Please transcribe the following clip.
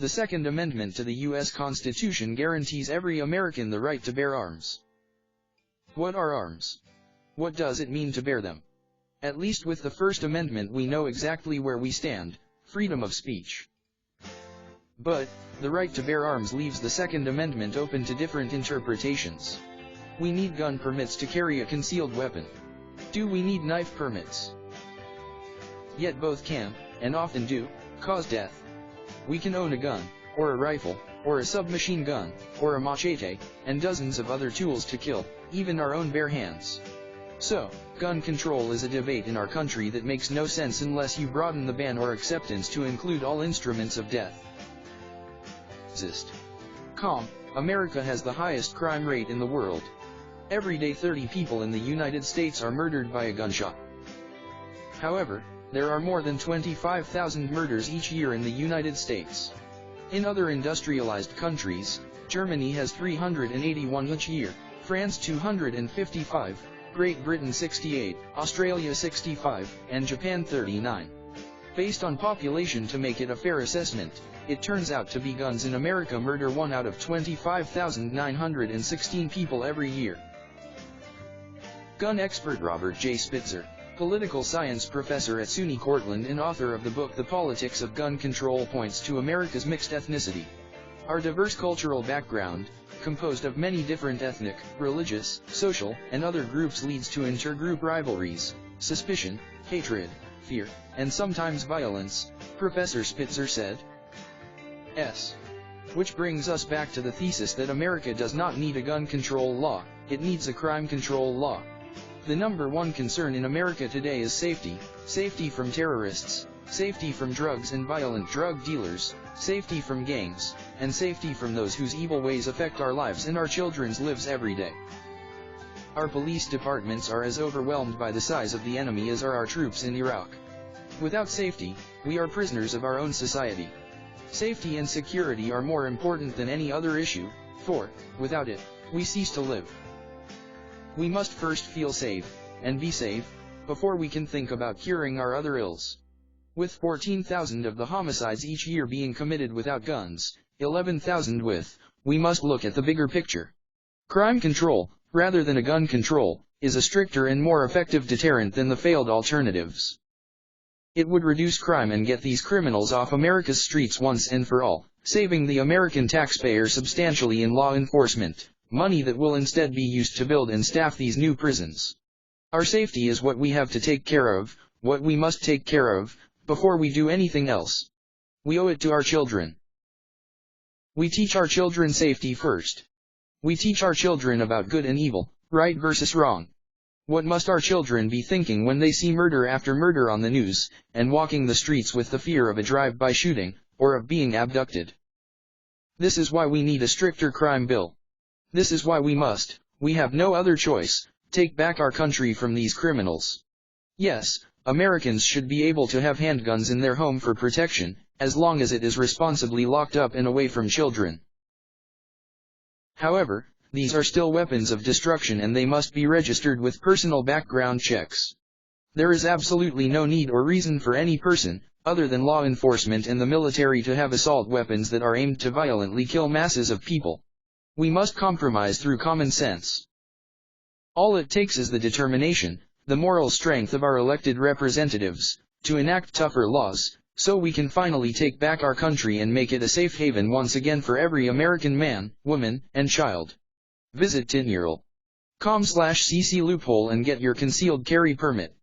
The Second Amendment to the U.S. Constitution guarantees every American the right to bear arms. What are arms? What does it mean to bear them? At least with the First Amendment we know exactly where we stand: freedom of speech. But the right to bear arms leaves the Second Amendment open to different interpretations. We need gun permits to carry a concealed weapon. Do we need knife permits? Yet both can, and often do, cause death. We can own a gun, or a rifle, or a submachine gun, or a machete, and dozens of other tools to kill, even our own bare hands. So, gun control is a debate in our country that makes no sense unless you broaden the ban or acceptance to include all instruments of death. America has the highest crime rate in the world. Every day 30 people in the United States are murdered by a gunshot. However, there are more than 25,000 murders each year in the United States. In other industrialized countries, Germany has 381 each year, France 255, Great Britain 68, Australia 65, and Japan 39. Based on population to make it a fair assessment, it turns out to be guns in America murder 1 out of 25,916 people every year. Gun expert Robert J. Spitzer, political science professor at SUNY Cortland and author of the book The Politics of Gun Control, points to America's mixed ethnicity. Our diverse cultural background, composed of many different ethnic, religious, social, and other groups, leads to intergroup rivalries, suspicion, hatred, fear, and sometimes violence, Professor Spitzer said. Which brings us back to the thesis that America does not need a gun control law, it needs a crime control law. The number one concern in America today is safety: safety from terrorists, safety from drugs and violent drug dealers, safety from gangs, and safety from those whose evil ways affect our lives and our children's lives every day. Our police departments are as overwhelmed by the size of the enemy as are our troops in Iraq. Without safety, we are prisoners of our own society. Safety and security are more important than any other issue, for, without it, we cease to live. We must first feel safe, and be safe, before we can think about curing our other ills. With 14,000 of the homicides each year being committed without guns, 11,000 with, we must look at the bigger picture. Crime control, rather than a gun control, is a stricter and more effective deterrent than the failed alternatives. It would reduce crime and get these criminals off America's streets once and for all, saving the American taxpayer substantially in law enforcement, money that will instead be used to build and staff these new prisons. Our safety is what we have to take care of, what we must take care of, before we do anything else. We owe it to our children. We teach our children safety first. We teach our children about good and evil, right versus wrong. What must our children be thinking when they see murder after murder on the news, and walking the streets with the fear of a drive-by shooting, or of being abducted? This is why we need a stricter crime bill. This is why we have no other choice, take back our country from these criminals. Yes, Americans should be able to have handguns in their home for protection, as long as it is responsibly locked up and away from children. However, these are still weapons of destruction and they must be registered with personal background checks. There is absolutely no need or reason for any person, other than law enforcement and the military, to have assault weapons that are aimed to violently kill masses of people. We must compromise through common sense. All it takes is the determination, the moral strength of our elected representatives, to enact tougher laws, so we can finally take back our country and make it a safe haven once again for every American man, woman, and child. Visit tinmural.com/cc loophole and get your concealed carry permit.